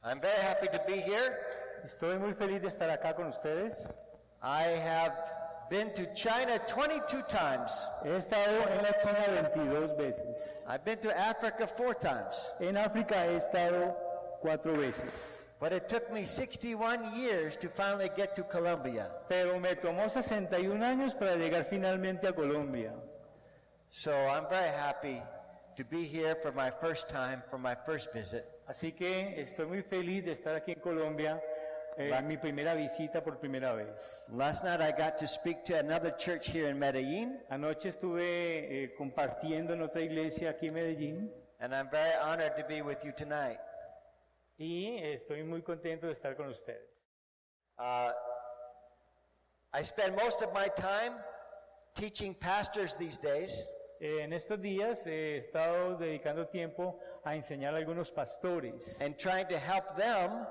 I'm very happy to be here. Estoy muy feliz de estar acá con ustedes. I have been to China 22 times. He estado en la China 22 veces. I've been to Africa 4 times. En África he estado 4 veces. But it took me 61 years to finally get to Colombia. Pero me tomó 61 años para llegar finalmente a Colombia. So I'm very happy to be here for my first time, for my first visit. Así que estoy muy feliz de estar aquí en Colombia, mi primera visita por primera vez. Last night I got to speak to another church here in Medellín. Anoche estuve compartiendo en otra iglesia aquí en Medellín. And I'm very honored to be with you tonight. Y estoy muy contento de estar con ustedes. I spend most of my time teaching pastors these days. En estos días he estado dedicando tiempo a enseñar a algunos pastores and trying to help them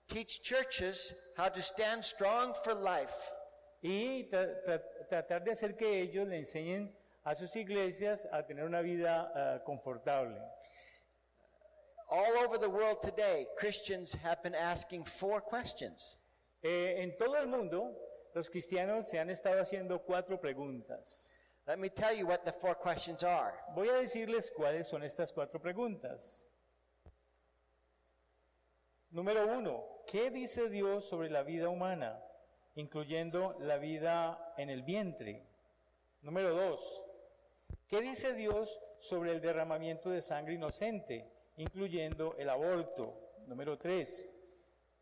teach churches how to stand strong for life. y tratar de hacer que ellos le enseñen a sus iglesias a tener una vida confortable. All over the world today, Christians have been asking 4 questions. En todo el mundo, los cristianos se han estado haciendo 4 preguntas. Let me tell you what the 4 questions are. Voy a decirles cuáles son estas 4 preguntas. Número 1, ¿qué dice Dios sobre la vida humana, incluyendo la vida en el vientre? Número 2, ¿qué dice Dios sobre el derramamiento de sangre inocente, incluyendo el aborto? Número 3,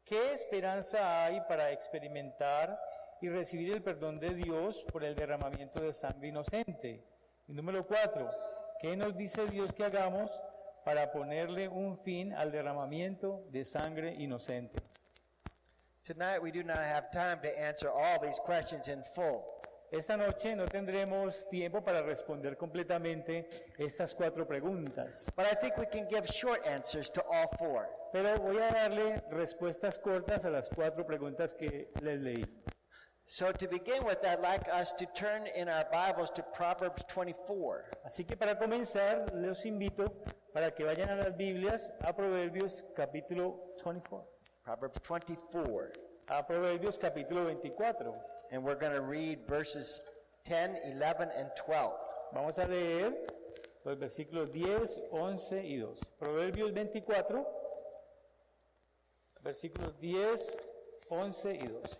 ¿qué esperanza hay para experimentar y recibir el perdón de Dios por el derramamiento de sangre inocente? Y número 4, ¿qué nos dice Dios que hagamos para ponerle un fin al derramamiento de sangre inocente? Tonight we do not have time to answer all these questions in full. Esta noche no tendremos tiempo para responder completamente estas 4 preguntas. But I think we can give short answers to all 4. Pero voy a darle respuestas cortas a las 4 preguntas que les leí. So to begin with, I'd like us to turn in our Bibles to Proverbs 24. Así que para comenzar, les invito para que vayan a las Biblias a Proverbios capítulo 24. Proverbs 24. A Proverbios capítulo 24. And we're going to read verses 10, 11, and 12. Vamos a leer los versículos 10, 11 y 2. Proverbios 24, versículos 10, 11 y 12.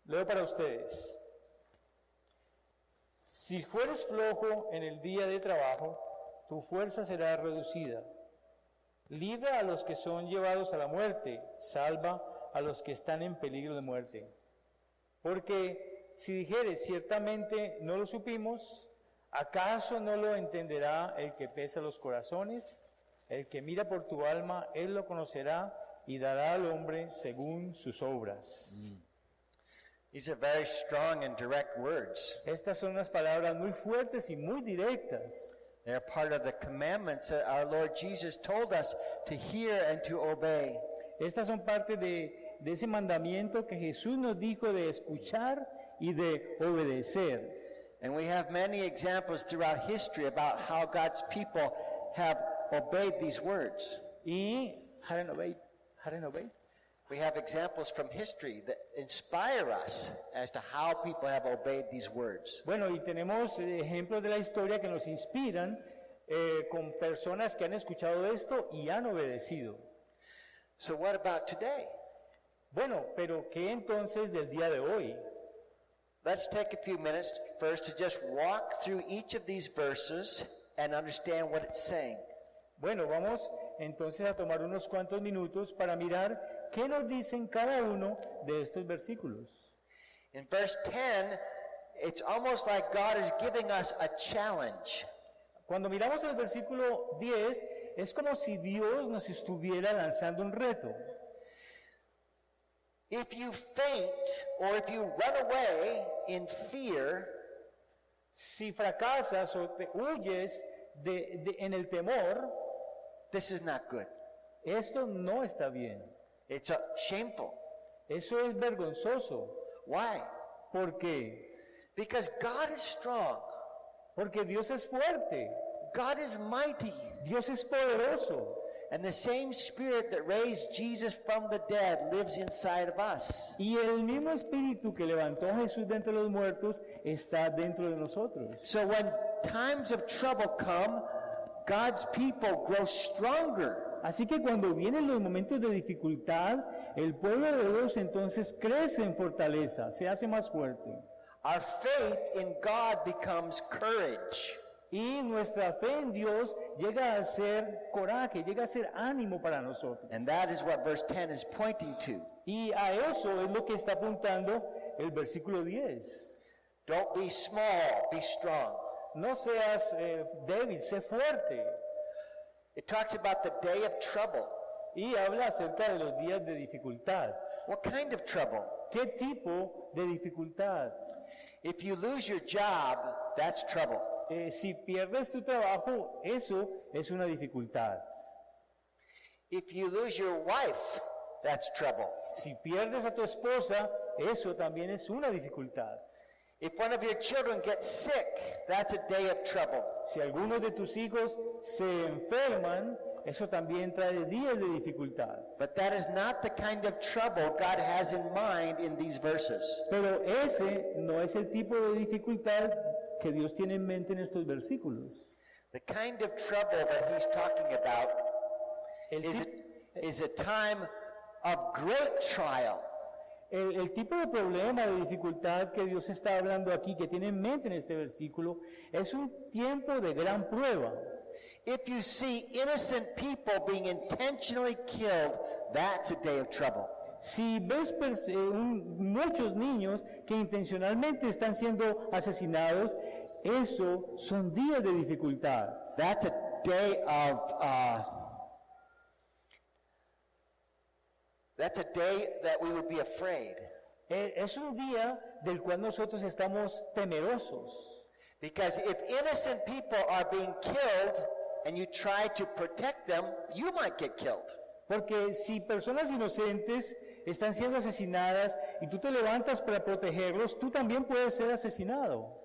Leo para ustedes. Si fueres flojo en el día de trabajo, tu fuerza será reducida. Libra a los que son llevados a la muerte, salva a los que están en peligro de muerte. Porque si dijeres, ciertamente no lo supimos, ¿acaso no lo entenderá el que pesa los corazones? El que mira por tu alma, él lo conocerá y dará al hombre según sus obras. These are very strong and direct words. Estas son unas palabras muy fuertes y muy directas. They're part of the commandments that our Lord Jesus told us to hear and to obey. Estas son parte de ese mandamiento que Jesús nos dijo de escuchar y de obedecer. And we have many examples throughout history about how God's people have obeyed these words. Y hadn't obeyed. We have examples from history that inspire us as to how people have obeyed these words. Bueno, y tenemos ejemplos de la historia que nos inspiran con personas que han escuchado esto y han obedecido. So what about today? Bueno, pero ¿qué entonces del día de hoy? Let's take a few minutes first to just walk through each of these verses and understand what it's saying. Bueno, vamos entonces a tomar unos cuantos minutos para mirar qué nos dicen cada uno de estos versículos. In verse 10, it's almost like God is giving us a challenge. Cuando miramos el versículo 10, es como si Dios nos estuviera lanzando un reto. If you faint or if you run away in fear, si fracasas o te huyes en el temor, this is not good. Esto no está bien. It's shameful. Eso es vergonzoso. Why? ¿Por qué? Because God is strong. Porque Dios es fuerte. God is mighty. Dios es poderoso. And the same Spirit that raised Jesus from the dead lives inside of us. Y el mismo espíritu que levantó a Jesús de entre los muertos está dentro de nosotros. So when times of trouble come, God's people grow stronger. Así que cuando vienen los momentos de dificultad, el pueblo de Dios entonces crece en fortaleza, se hace más fuerte. Our faith in God becomes courage. Y nuestra fe en Dios llega a ser coraje, llega a ser ánimo para nosotros. And that is what verse 10 is pointing to. Y a eso es lo que está apuntando el versículo 10. Don't be small, be strong. No seas débil, sé fuerte. It talks about the day of trouble. Y habla acerca de los días de dificultad. What kind of trouble? ¿Qué tipo de dificultad? If you lose your job, that's trouble. Si pierdes tu trabajo, eso es una dificultad. If you lose your wife, that's trouble. Si pierdes a tu esposa, eso también es una dificultad. If one of your children gets sick, that's a day of trouble. Si algunos de tus hijos se enferman, eso también trae días de dificultad. But that is not the kind of trouble God has in mind in these verses. Pero ese no es el tipo de dificultad que Dios tiene en mente en estos versículos. The kind of trouble that he's talking about is a time of great trial. El tipo de problema, de dificultad que Dios está hablando aquí, que tiene en mente en este versículo, es un tiempo de gran prueba. If you see innocent people being intentionally killed, that's a day of trouble. Si ves muchos niños que intencionalmente están siendo asesinados, eso son días de dificultad. That's a day that we would be afraid. Es un día del cual nosotros estamos temerosos. Because if innocent people are being killed and you try to protect them, you might get killed. Porque si personas inocentes están siendo asesinadas y tú te levantas para protegerlos, tú también puedes ser asesinado.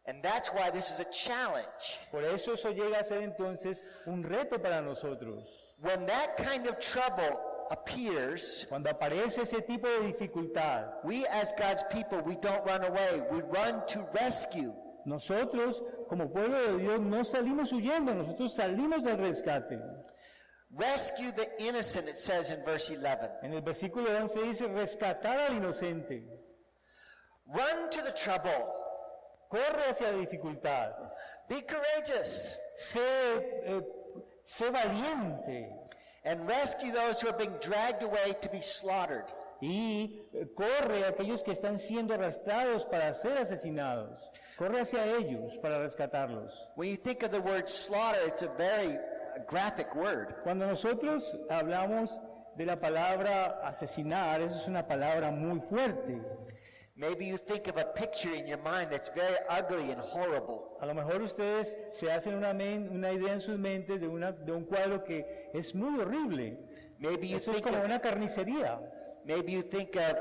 And that's why this is a challenge. Por eso llega a ser entonces un reto para nosotros. When that kind of trouble appears, cuando aparece ese tipo de dificultad, we as God's people, we don't run away, we run to rescue. Nosotros, como pueblo de Dios, no salimos huyendo, nosotros salimos al rescate. Rescue the innocent, it says in verse 11. En el versículo 11 dice, rescatar al inocente. Run to the trouble. Corre hacia la dificultad. Be courageous. Sé valiente. And rescue those who are being dragged away to be slaughtered. Y corre a aquellos que están siendo arrastrados para ser asesinados. Corre hacia ellos para rescatarlos. When you think of the word slaughter, it's a very graphic word. Cuando nosotros hablamos de la palabra asesinar, eso es una palabra muy fuerte. Maybe you think of a picture in your mind that's very ugly and horrible. A lo mejor ustedes se hacen una idea en sus mentes de un cuadro que es muy horrible. Maybe you Eso es think como of, una carnicería. maybe you think of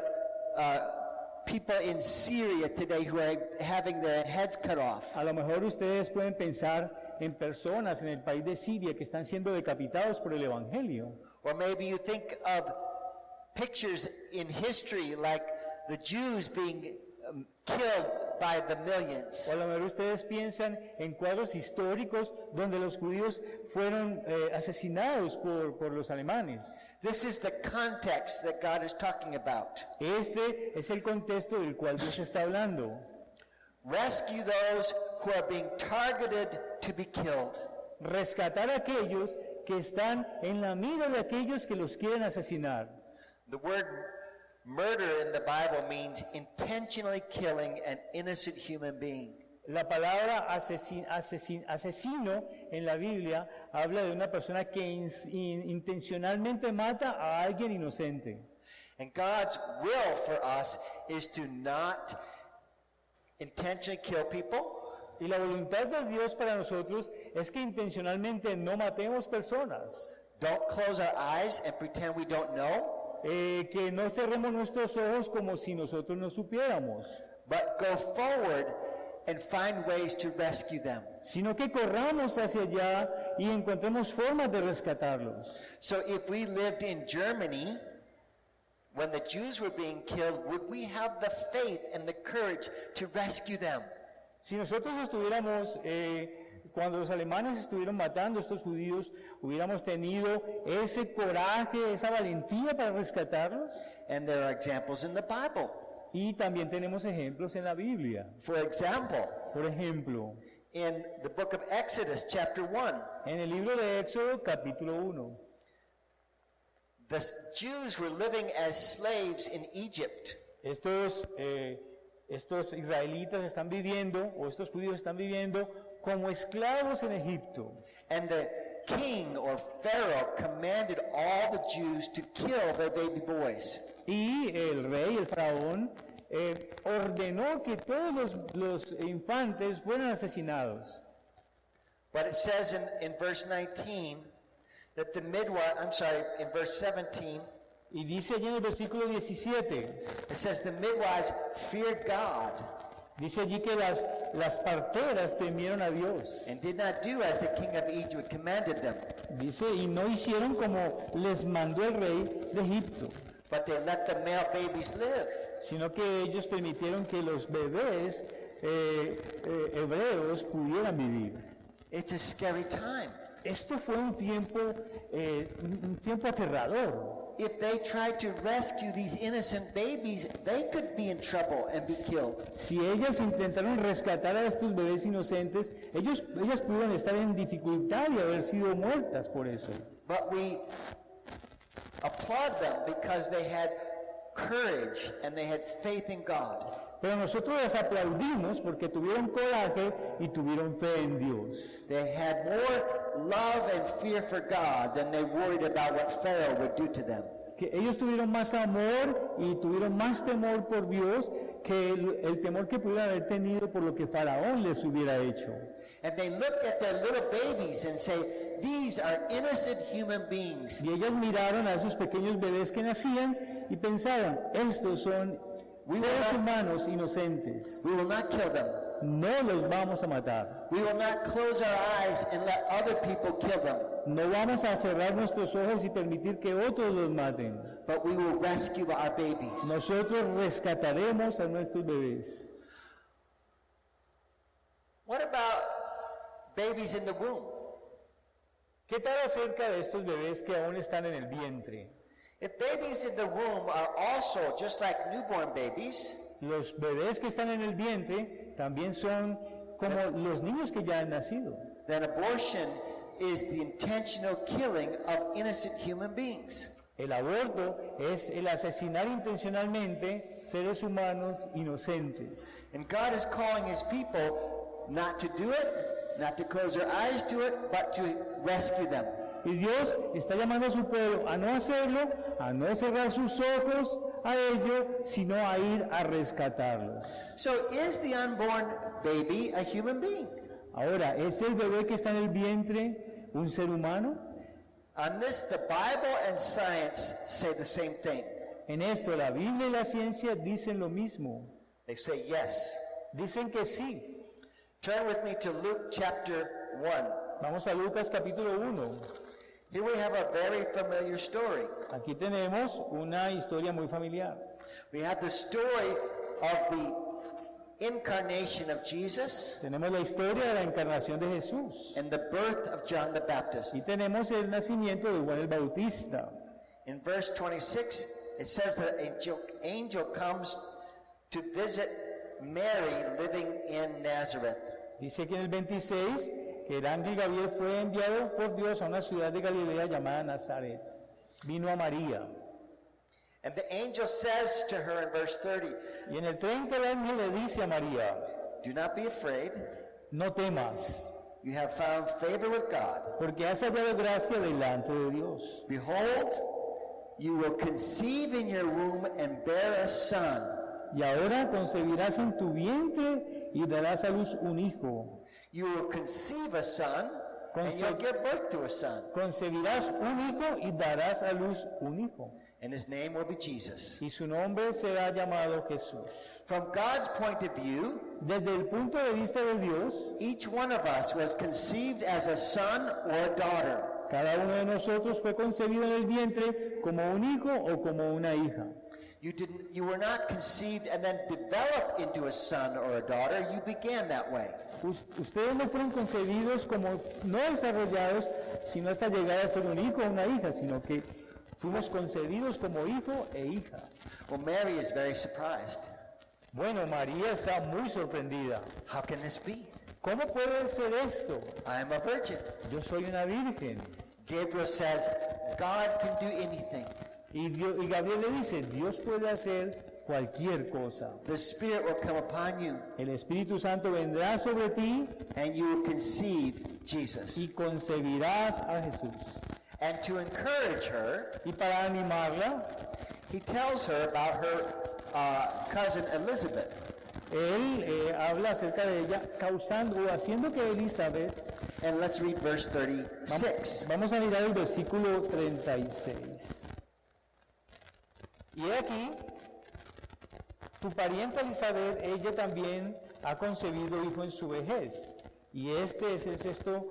people in Syria today who are having their heads cut off. A lo mejor ustedes pueden pensar en personas en el país de Siria que están siendo decapitados por el Evangelio. Or maybe you think of pictures in history like the Jews being killed by the millions. O a lo mejor ustedes piensan en cuadros históricos donde los judíos fueron asesinados por los alemanes. This is the context that God is talking about. Este es el contexto del cual Dios está hablando. Rescue those who are being targeted to be killed. Rescatar a aquellos que están en la mira de aquellos que los quieren asesinar. The word murder in the Bible means intentionally killing an innocent human being. La palabra asesino en la Biblia habla de una persona que intencionalmente mata a alguien inocente. And God's will for us is to not intentionally kill people. Y la voluntad de Dios para nosotros es que intencionalmente no matemos personas. Don't close our eyes and pretend we don't know. Que no cerremos nuestros ojos como si nosotros no supiéramos. But go forward and find ways to rescue them. Sino que corramos hacia allá y encontremos formas de rescatarlos. So if we lived in Germany, when the Jews were being killed, would we have the faith and the courage to rescue them? Si nosotros estuviéramos, cuando los alemanes estuvieron matando a estos judíos, hubiéramos tenido ese coraje, esa valentía para rescatarlos. And there are examples in the Bible. Y también tenemos ejemplos en la Biblia. For example, Por ejemplo, in the book of Exodus, chapter 1, en el libro de Éxodo, capítulo 1, the Jews were living as slaves in Egypt. estos israelitas están viviendo, o estos judíos están viviendo como esclavos en Egipto. And the king or Pharaoh commanded all the Jews to kill their baby boys. Y el rey, el faraón, ordenó que todos los infantes fueran asesinados. But it says in verse 19 that the midwife, in verse 17, Y dice allí en el versículo 17, it says the midwives feared God dice allí que las parteras temieron a Dios. and did not do as the king of Egypt commanded them, Dice, y no hicieron como les mandó el rey de Egipto, but they let the male babies live. sino que ellos permitieron que los bebés hebreos pudieran vivir. It's a scary time. Esto fue un tiempo aterrador. If they tried to rescue these innocent babies, they could be in trouble and be killed. Si ellas intentaron rescatar a estos bebés inocentes, ellas pudieron estar en dificultad y haber sido muertas por eso. But we applaud them because they had courage and they had faith in God. Pero nosotros les aplaudimos porque tuvieron coraje y tuvieron fe en Dios. They had more love and fear for God than they worried about what Pharaoh would do to them. Que ellos tuvieron más amor y tuvieron más temor por Dios que el temor que pudieran haber tenido por lo que Faraón les hubiera hecho. And they looked at their little babies and say, these are innocent human beings. Y ellas miraron a esos pequeños bebés que nacían y pensaron, estos son seres humanos inocentes. We will not kill them. No los vamos a matar. We will not close our eyes and let other people kill them. No vamos a cerrar nuestros ojos y permitir que otros los maten. But we will rescue our babies. Nosotros rescataremos a nuestros bebés. What about babies in the womb? ¿Qué tal acerca de estos bebés que aún están en el vientre? If babies in the womb are also just like newborn babies, Los bebés que están en el vientre también son como los niños que ya han nacido. then abortion is the intentional killing of innocent human beings. El aborto es el asesinar intencionalmente seres humanos inocentes. And God is calling his people not to do it, not to close their eyes to it, but to rescue them. Y Dios está llamando a su pueblo a no hacerlo, a no cerrar sus ojos a ello, sino a ir a rescatarlos. So is the unborn baby a human being? Ahora, ¿es el bebé que está en el vientre un ser humano? On this, the Bible and science say the same thing. En esto, la Biblia y la ciencia dicen lo mismo. They say yes. Dicen que sí. Turn with me to Luke chapter 1. Vamos a Lucas capítulo 1. Here we have a very familiar story. Aquí tenemos una historia muy familiar. We have the story of the incarnation of Jesus Tenemos la historia de la encarnación de Jesús. and the birth of John the Baptist. Y tenemos el nacimiento de Juan el Bautista. In verse 26, it says that an angel comes to visit Mary living in Nazareth. Dice que en el 26 que el ángel Gabriel fue enviado por Dios a una ciudad de Galilea llamada Nazaret. Vino a María. And the angel says to her in verse 30, Y en el 30 el ángel le dice a María, do not be afraid, no temas, you have found favor with God. porque has hallado gracia delante de Dios. Behold, you will conceive in your womb and bear a son, Y ahora concebirás en tu vientre y darás a luz un hijo. you will conceive a son, and you'll give birth to a son, concebirás un hijo y darás a luz un hijo. and his name will be Jesus. Y su nombre será llamado Jesús. From God's point of view, Desde el punto de vista de Dios, each one of us was conceived as a son or a daughter. cada uno de nosotros fue concebido en el vientre como un hijo o como una hija. You were not conceived and then developed into a son or a daughter. You began that way. Ustedes no fueron concebidos como no desarrollados, sino hasta llegar a ser un hijo o una hija, sino que fuimos concebidos como hijo e hija. Well, Mary is very surprised. Bueno, María está muy sorprendida. How can this be? ¿Cómo puede ser esto? I am a virgin. Yo soy una virgen. Gabriel says, God can do anything. Y Gabriel le dice, Dios puede hacer cualquier cosa. The Spirit will come upon you, El Espíritu Santo vendrá sobre ti and you will conceive Jesus. y concebirás a Jesús. And to encourage her, Y para animarla, he tells her about her cousin Elizabeth. él habla acerca de ella, causando o haciendo que Elizabeth. And let's read verse 36. Vamos a mirar el versículo 36. Y he aquí, tu pariente Elizabeth, ella también ha concebido hijo en su vejez, y este es el sexto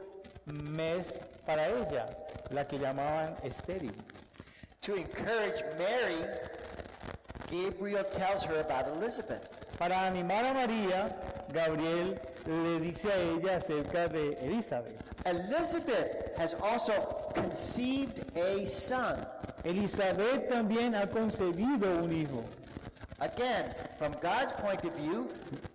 mes para ella, la que llamaban estéril. To encourage Mary, Gabriel tells her about Elizabeth. Para animar a María, Gabriel le dice a ella acerca de Elizabeth. Elizabeth has also conceived a son. Elizabeth también ha concebido un hijo. Again, from God's point of view,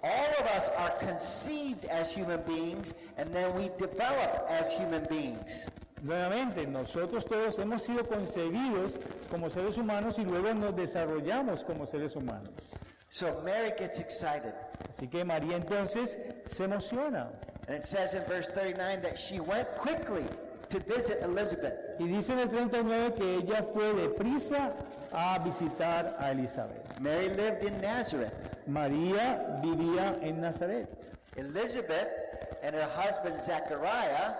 all of us are conceived as human beings, and then we develop as human beings. Nuevamente, nosotros todos hemos sido concebidos como seres humanos y luego nos desarrollamos como seres humanos. So Mary gets excited. Así que María entonces se emociona. And it says in verse 39 that she went quickly to visit Elizabeth. Y dice en el 39 que ella fue deprisa a visitar a Elizabeth. Mary lived in Nazareth. María vivía en Nazaret. Elizabeth and her husband Zechariah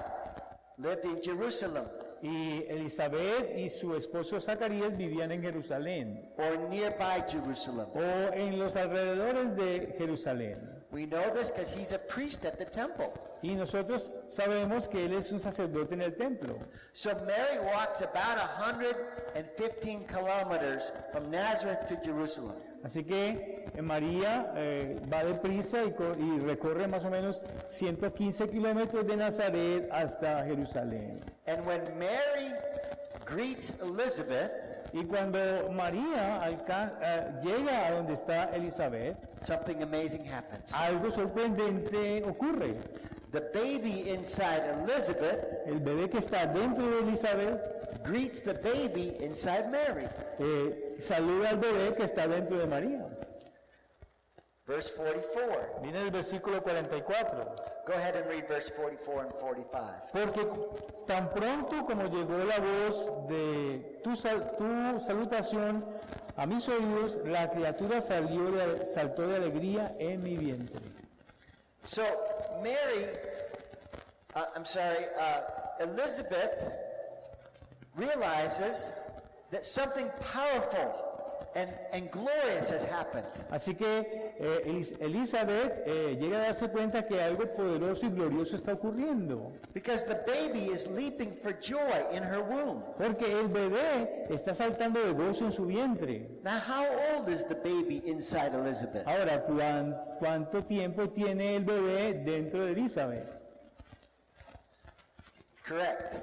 lived in Jerusalem, Y Elizabeth y su esposo Zacarías vivían en Jerusalén or nearby Jerusalem. o en los alrededores de Jerusalén. We know this because he's a priest at the temple. Y nosotros sabemos que él es un sacerdote en el templo. So Mary walks about 115 kilometers from Nazareth to Jerusalem. Así que María va deprisa y recorre más o menos 115 kilómetros de Nazaret hasta Jerusalén. And when Mary greets Elizabeth, Y cuando María llega a donde está Elizabeth, something amazing happens. algo sorprendente ocurre. The baby inside Elizabeth El bebé que está dentro de Elizabeth greets the baby inside Mary. saluda al bebé que está dentro de María. Verse 44. Viene el versículo 44. Go ahead and read verse 44 and 45. Porque tan pronto como llegó la voz de tu salutación a mis oídos, la criatura saltó de alegría en mi vientre. So Mary, Elizabeth realizes that something powerful and glorious has happened. Así que Elizabeth llega a darse cuenta que algo poderoso y glorioso está ocurriendo. Because the baby is leaping for joy in her womb. Porque el bebé está saltando de gozo en su vientre. Now, how old is the baby inside Elizabeth? Ahora, ¿cuánto tiempo tiene el bebé dentro de Elizabeth? Correct.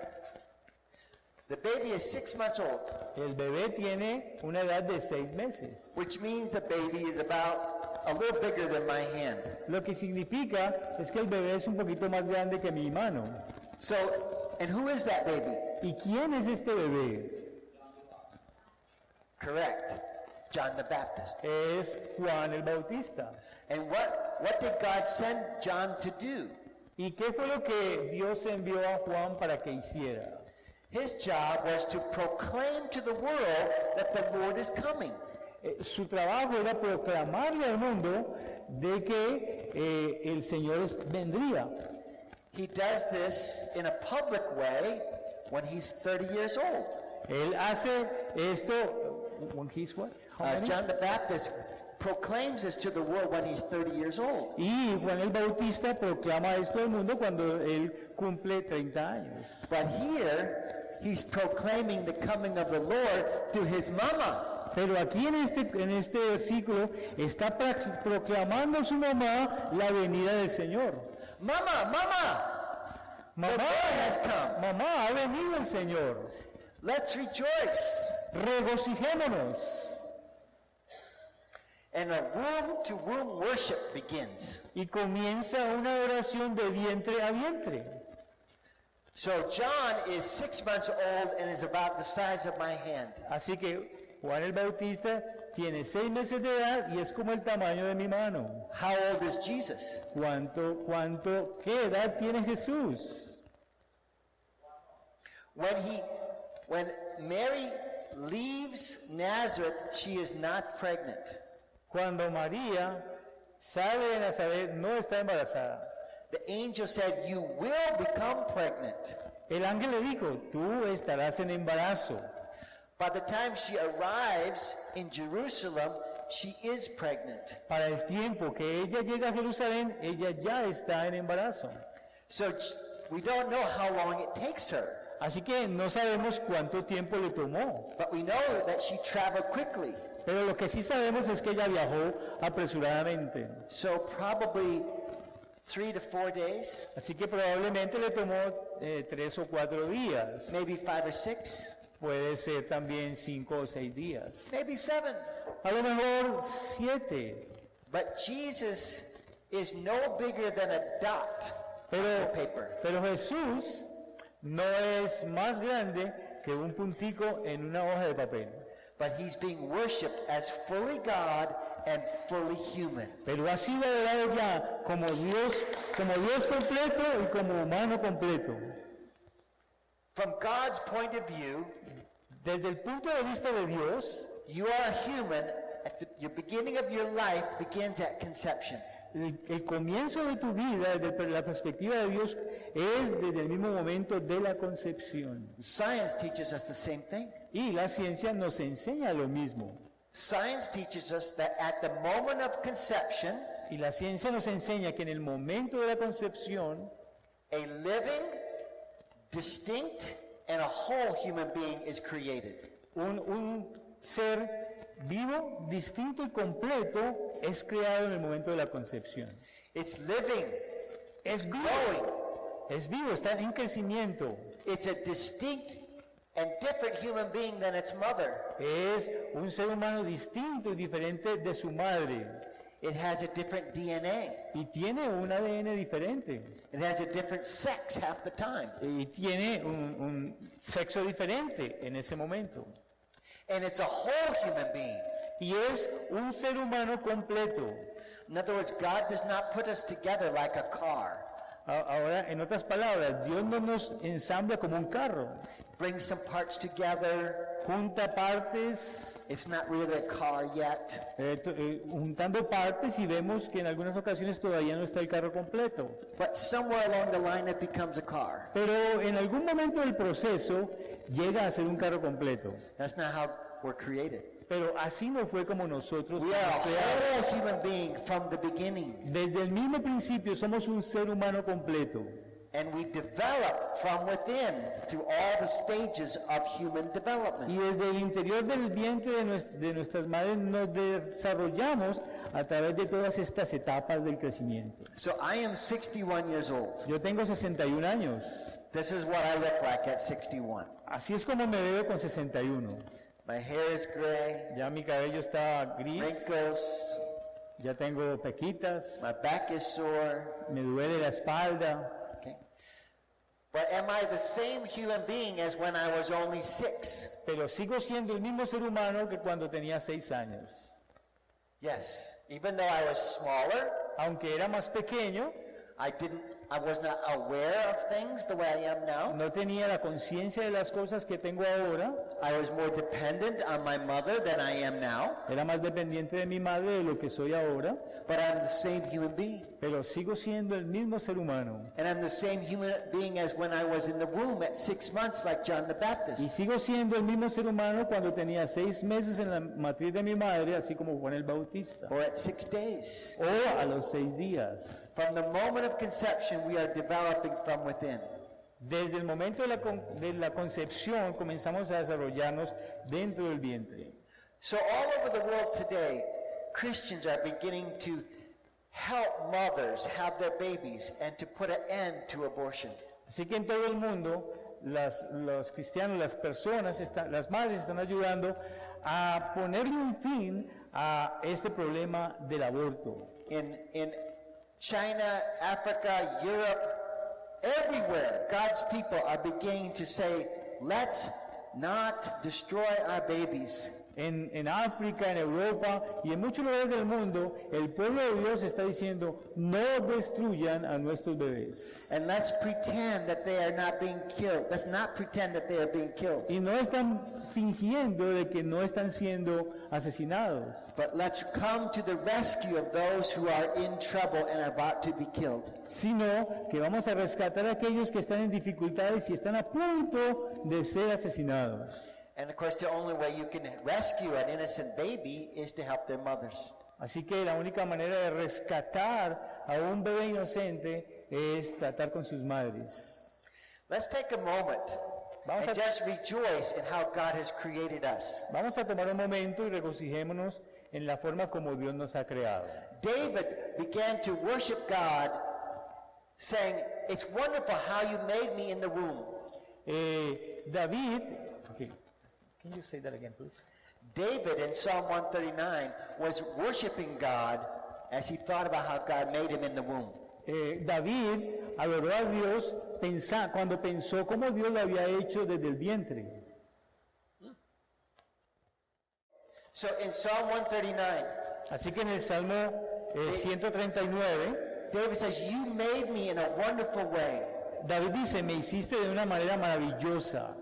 The baby is 6 months old, El bebé tiene una edad de 6 meses. which means the baby is about a little bigger than my hand. Lo que significa es que el bebé es un poquito más grande que mi mano. So, and who is that baby? ¿Y quién es este bebé? Correct. John the Baptist. Es Juan el Bautista. And what did God send John to do? ¿Y qué fue lo que Dios envió a Juan para que hiciera? His job was to proclaim to the world that the Lord is coming. Su trabajo era proclamarle al mundo de que el Señor vendría. He does this in a public way when he's 30 years old. Él hace esto, when he's what? How many? John the Baptist proclaims this to the world when he's 30 years old. Y Juan el Bautista proclama esto al mundo cuando él cumple 30 años. But here, he's proclaiming the coming of the Lord to his mama. Pero aquí en este versículo está proclamando a su mamá la venida del Señor. Mama, the Lord has come. Mamá, ha venido el Señor. Let's rejoice. Regocijémonos. And a womb-to-womb worship begins. Y comienza una oración de vientre a vientre. So John is 6 months old and is about the size of my hand. Así que Juan el Bautista tiene 6 meses de edad y es como el tamaño de mi mano. How old is Jesus? ¿Qué edad tiene Jesús? When Mary leaves Nazareth, she is not pregnant. Cuando María sale de Nazaret, no está embarazada. The angel said, "You will become pregnant." El ángel le dijo, tú estarás en embarazo. By the time she arrives in Jerusalem, she is pregnant. Para el tiempo que ella llega a Jerusalén, ella ya está en embarazo. So we don't know how long it takes her. Así que no sabemos cuánto tiempo le tomó. But we know that she traveled quickly. Pero lo que sí sabemos es que ella viajó apresuradamente. So probably 3 to 4 days, Así que probablemente le tomó 3 o 4 días. maybe 5 or 6, Puede ser también 5 o 6 días. maybe 7. A lo mejor 7. But Jesus is no bigger than a dot on the paper. Pero Jesús no es más grande que un puntico en una hoja de papel. But he's being worshipped as fully God and fully human. Pero ha sido adorado ya como Dios completo y como humano completo. From God's point of view, Desde el punto de vista de Dios, you are human. Your beginning of your life begins at conception. el comienzo de tu vida, desde la perspectiva de Dios, es desde el mismo momento de la concepción. Science teaches us the same thing. Y la ciencia nos enseña lo mismo. Science teaches us that at the moment of conception, Y la ciencia nos enseña que en el momento de la concepción, a living, distinct, and a whole human being is created. un ser vivo, distinto y completo es creado en el momento de la concepción. It's living, Es vivo, growing. es vivo, está en crecimiento. It's a distinct and different human being than its mother. Es un ser humano distinto y diferente de su madre. It has a different DNA. Y tiene un ADN diferente. It has a different sex half the time. Y tiene un sexo diferente en ese momento. And it's a whole human being. Y es un ser humano completo. In other words, God does not put us together like a car. Ahora, en otras palabras, Dios no nos ensambla como un carro. Bring some parts together. Junta partes, It's not really a car yet. juntando partes y vemos que en algunas ocasiones todavía no está el carro completo. But somewhere along the line it becomes a car. Pero en algún momento del proceso llega a ser un carro completo. That's not how we're created. Pero así no fue como nosotros We are a fuimos creados. whole human being from the beginning. Desde el mismo principio somos un ser humano completo. And we develop from within through all the stages of human development. Y desde el interior del vientre de nuestras madres nos desarrollamos a través de todas estas etapas del crecimiento. So I am 61 years old. Yo tengo 61 años. This is what I look like at 61. Así es como me veo con 61. My hair is gray, Ya mi cabello está gris, wrinkles, ya tengo pequitas, my back is sore. me duele la espalda. Okay. But am I the same human being as when I was only 6? Pero sigo siendo el mismo ser humano que cuando tenía 6 años. Yes. Even though I was smaller, Aunque era más pequeño, I didn't I was not aware of things the way I am now. No tenía la conciencia de las cosas que tengo ahora. I was more dependent on my mother than I am now. Era más dependiente de mi madre de lo que soy ahora. But I'm the same human being. Pero sigo siendo el mismo ser humano. And I'm the same human being as when I was in the womb at 6 months like John the Baptist. Y sigo siendo el mismo ser humano cuando tenía 6 meses en la matriz de mi madre, así como Juan el Bautista. Or at 6 days. O a los 6 días. From the moment of conception, we are developing from within. Desde el momento de la concepción comenzamos a desarrollarnos dentro del vientre. So all over the world today, Christians are beginning to help mothers have their babies and to put an end to abortion. Así que en todo el mundo, los cristianos, las personas, las madres están ayudando a ponerle un fin a este problema del aborto. In China, Africa, Europe, everywhere, God's people are beginning to say, let's not destroy our babies. En África, en Europa y en muchos lugares del mundo, el pueblo de Dios está diciendo, no destruyan a nuestros bebés. And let's pretend that they are not being killed. Let's not pretend that they are being killed. Y no están fingiendo de que no están siendo asesinados. But let's come to the rescue of those who are in trouble and are about to be killed. Sino que vamos a rescatar a aquellos que están en dificultades y están a punto de ser asesinados. And of course, the only way you can rescue an innocent baby is to help their mothers. Así que la única manera de rescatar a un bebé inocente es tratar con sus madres. Let's take a moment and just rejoice in how God has created us. Vamos a tomar un momento y regocijémonos en la forma como Dios nos ha creado. David began to worship God, saying, "It's wonderful how you made me in the womb." David, okay. Can you say that again, please? David in Psalm 139 was worshiping God as he thought about how God made him in the womb. David adoró a Dios cuando pensó cómo Dios lo había hecho desde el vientre. So in Psalm 139, así que en el Salmo 139, David says, "You made me in a wonderful way." David dice, me hiciste de una manera maravillosa.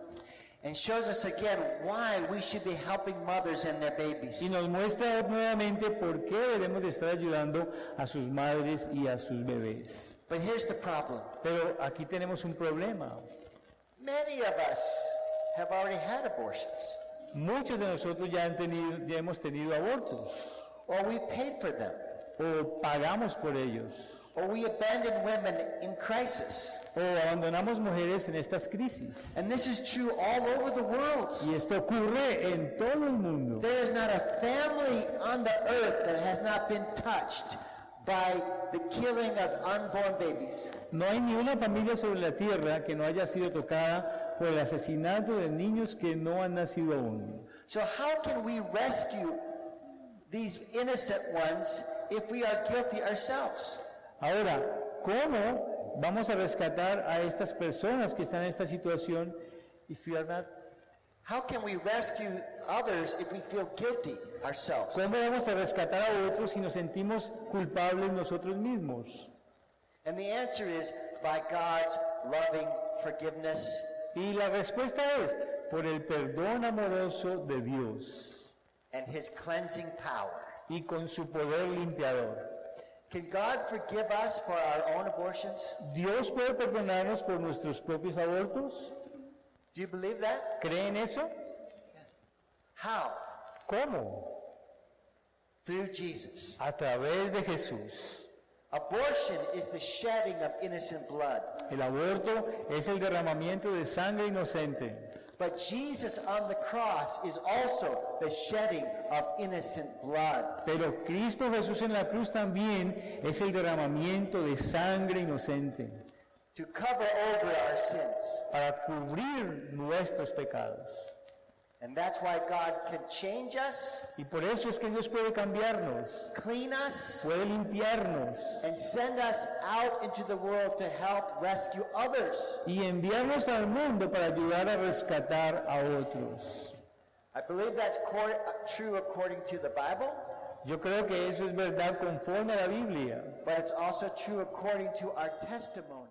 And shows us again why we should be helping mothers and their babies. Y nos muestra nuevamente por qué debemos de estar ayudando a sus madres y a sus bebés. But here's the problem. Pero aquí tenemos un problema. Many of us have already had abortions. Muchos de nosotros ya hemos tenido abortos. Or we paid for them. O pagamos por ellos. Or we abandon women in crisis. O abandonamos mujeres en estas crisis. And this is true all over the world. Y esto ocurre en todo el mundo. There is not a family on the earth that has not been touched by the killing of unborn babies. No hay ni una familia sobre la tierra que no haya sido tocada por el asesinato de niños que no han nacido aún. So how can we rescue these innocent ones if we are guilty ourselves? Ahora, ¿cómo vamos a rescatar a estas personas que están en esta situación? If we are not, how can we rescue others if we feel guilty ourselves? ¿Cómo vamos a rescatar a otros si nos sentimos culpables nosotros mismos? And the answer is by God's loving forgiveness. Y la respuesta es por el perdón amoroso de Dios. And His cleansing power. Y con su poder limpiador. Can God forgive us for our own abortions? ¿Dios puede perdonarnos por nuestros propios abortos? Do you believe that? ¿Creen eso? How? ¿Cómo? Through Jesus. A través de Jesús. Abortion is the shedding of innocent blood. El aborto es el derramamiento de sangre inocente. But Jesus on the cross is also the shedding of innocent blood. Pero Cristo Jesús en la cruz también es el derramamiento de sangre inocente. To cover over our sins. Para cubrir nuestros pecados. And that's why God can change us. Y por eso es que Dios puede cambiarnos. Clean us. Puede limpiarnos. And send us out into the world to help rescue others. Y enviarnos al mundo para ayudar a rescatar a otros. I believe that's true according to the Bible. Yo creo que eso es verdad conforme a la Biblia. but it's also true according to our testimony.